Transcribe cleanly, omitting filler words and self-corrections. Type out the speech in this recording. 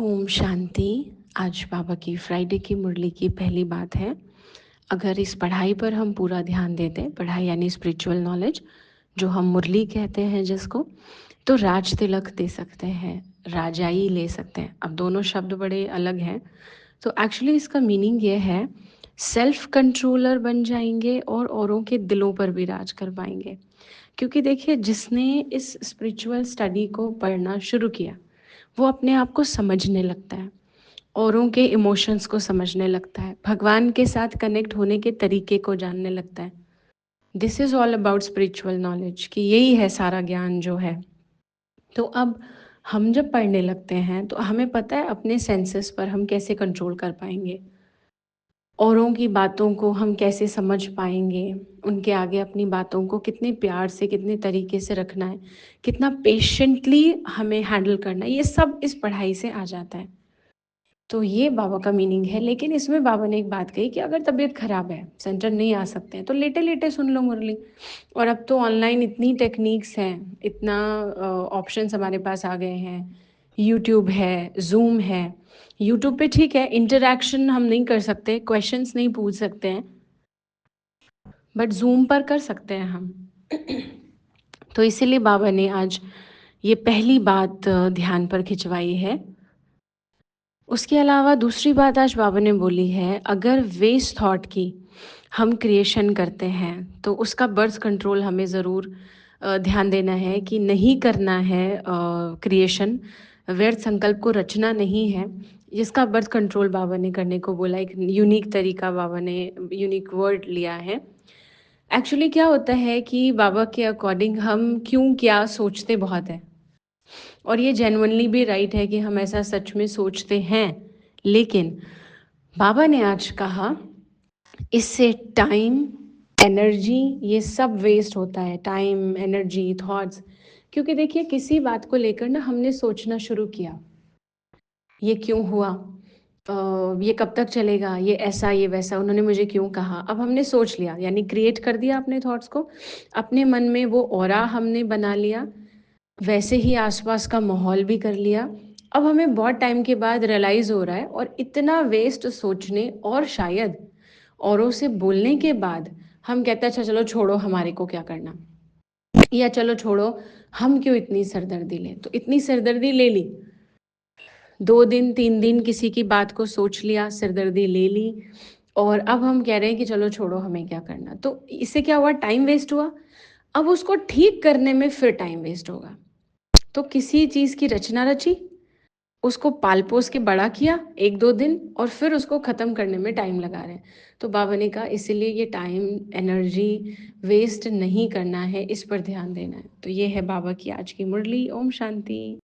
ओम शांति। आज बाबा की फ्राइडे की मुरली की पहली बात है। अगर इस पढ़ाई पर हम पूरा ध्यान देते हैं, पढ़ाई यानी स्पिरिचुअल नॉलेज, जो हम मुरली कहते हैं जिसको, तो राज तिलक दे सकते हैं, राजाई ले सकते हैं। अब दोनों शब्द बड़े अलग हैं, तो एक्चुअली इसका मीनिंग ये है, सेल्फ कंट्रोलर बन जाएंगे और औरों के दिलों पर भी राज कर पाएंगे। क्योंकि देखिए, जिसने इस स्पिरिचुअल स्टडी को पढ़ना शुरू किया वो अपने आप को समझने लगता है, औरों के इमोशंस को समझने लगता है, भगवान के साथ कनेक्ट होने के तरीके को जानने लगता है। This is all about spiritual knowledge, कि यही है सारा ज्ञान जो है। तो अब हम जब पढ़ने लगते हैं तो हमें पता है अपने सेंसेस पर हम कैसे कंट्रोल कर पाएंगे, औरों की बातों को हम कैसे समझ पाएंगे, उनके आगे अपनी बातों को कितने प्यार से, कितने तरीके से रखना है, कितना पेशेंटली हमें हैंडल करना है, ये सब इस पढ़ाई से आ जाता है। तो ये बाबा का मीनिंग है। लेकिन इसमें बाबा ने एक बात कही कि अगर तबीयत खराब है, सेंटर नहीं आ सकते हैं, तो लेटे लेटे सुन लो मुरली। और अब तो ऑनलाइन इतनी टेक्निक्स हैं, इतना ऑप्शंस हमारे पास आ गए हैं। यूट्यूब है, जूम है। यूट्यूब पे ठीक है, इंटरैक्शन हम नहीं कर सकते, क्वेश्चंस नहीं पूछ सकते हैं, बट जूम पर कर सकते हैं हम। तो इसीलिए बाबा ने आज ये पहली बात ध्यान पर खिंचवाई है। उसके अलावा दूसरी बात आज बाबा ने बोली है, अगर वेस्ट थॉट की हम क्रिएशन करते हैं तो उसका बर्थ कंट्रोल हमें ज़रूर ध्यान देना है कि नहीं करना है। क्रिएशन, व्यर्थ संकल्प को रचना नहीं है, जिसका बर्थ कंट्रोल बाबा ने करने को बोला। एक यूनिक तरीका बाबा ने, यूनिक वर्ड लिया है। एक्चुअली क्या होता है कि बाबा के अकॉर्डिंग हम क्यों क्या सोचते बहुत है, और ये जेन्युइनली भी राइट है कि हम ऐसा सच में सोचते हैं। लेकिन बाबा ने आज कहा, इससे टाइम, एनर्जी, ये सब वेस्ट होता है। Time, energy, thoughts. क्योंकि देखिए, किसी बात को लेकर ना हमने सोचना शुरू किया, ये क्यों हुआ, ये कब तक चलेगा, ये ऐसा, ये वैसा, उन्होंने मुझे क्यों कहा। अब हमने सोच लिया, यानी क्रिएट कर दिया अपने थॉट्स को, अपने मन में वो ऑरा हमने बना लिया, वैसे ही आसपास का माहौल भी कर लिया। अब हमें बहुत टाइम के बाद रियलाइज़ हो रहा है, और इतना वेस्ट सोचने और शायद औरों से बोलने के बाद हम कहते हैं अच्छा चलो छोड़ो, हमारे को क्या करना, या चलो छोड़ो, हम क्यों इतनी सरदर्दी लें। तो इतनी सरदर्दी ले ली, 2 दिन 3 दिन किसी की बात को सोच लिया, सिरदर्दी ले ली, और अब हम कह रहे हैं कि चलो छोड़ो, हमें क्या करना। तो इससे क्या हुआ, टाइम वेस्ट हुआ। अब उसको ठीक करने में फिर टाइम वेस्ट होगा। तो किसी चीज़ की रचना रची, उसको पाल पोस के बड़ा किया 1-2 दिन, और फिर उसको ख़त्म करने में टाइम लगा रहे हैं। तो बाबा ने कहा इसीलिए ये टाइम, एनर्जी वेस्ट नहीं करना है, इस पर ध्यान देना है। तो ये है बाबा की आज की मुरली। ओम शांति।